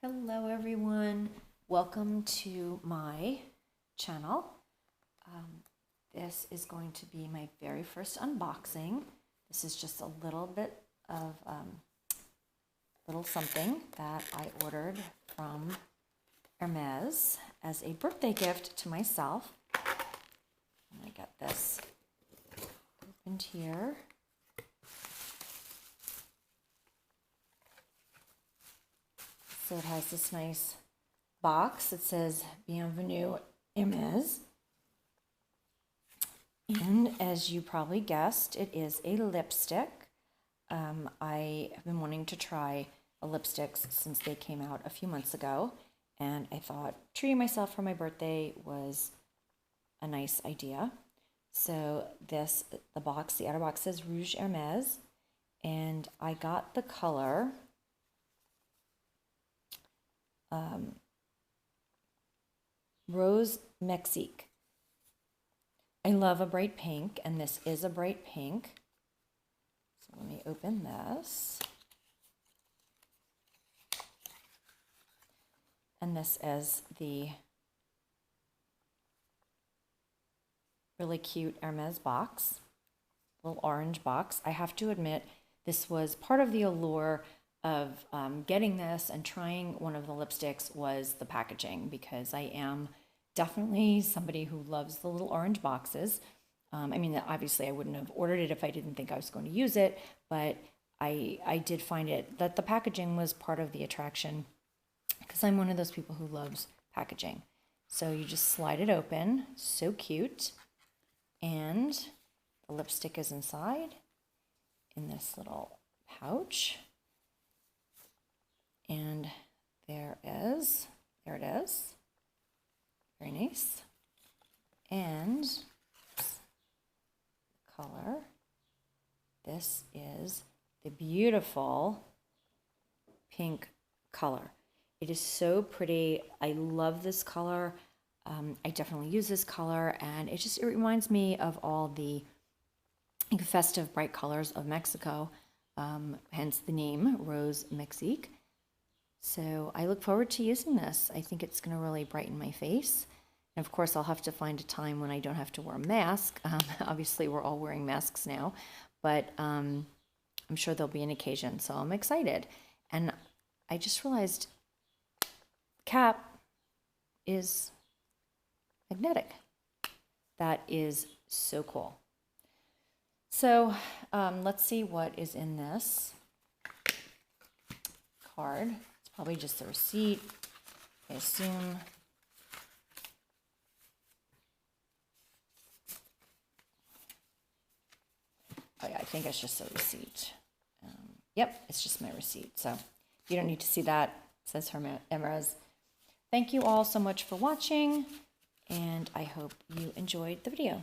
Hello everyone, welcome to my channel. This is going to be my very first unboxing. This is just a little bit of little something that I ordered from Hermes as a birthday gift to myself. And I got this opened here. So it has this nice box that says Bienvenue Hermes. And as you probably guessed, it is a lipstick. I have been wanting to try lipsticks since they came out a few months ago. And I thought treating myself for my birthday was a nice idea. So the outer box says Rouge Hermes. And I got the color Rose Mexique. I love a bright pink, and this is a bright pink. So let me open this. And this is the really cute Hermes box, little orange box. I have to admit, this was part of the allure of getting this and trying one of the lipsticks was the packaging, because I am definitely somebody who loves the little orange boxes. I mean, obviously I wouldn't have ordered it if I didn't think I was going to use it, but I did find it that the packaging was part of the attraction, because I'm one of those people who loves packaging. So you just slide it open, so cute, and the lipstick is inside in this little pouch. And there it is. Very nice. And color. This is the beautiful pink color. It is so pretty. I love this color. I definitely use this color, and it reminds me of all the festive bright colors of Mexico, hence the name Rose Mexique. So I look forward to using this. I think it's going to really brighten my face. And of course, I'll have to find a time when I don't have to wear a mask. Obviously, we're all wearing masks now, but I'm sure there'll be an occasion. So I'm excited. And I just realized the cap is magnetic. That is so cool. So let's see what is in this card. Probably just the receipt, I assume. Oh yeah, I think it's just a receipt. Yep, it's just my receipt. So you don't need to see that. It says Hermes. Thank you all so much for watching, and I hope you enjoyed the video.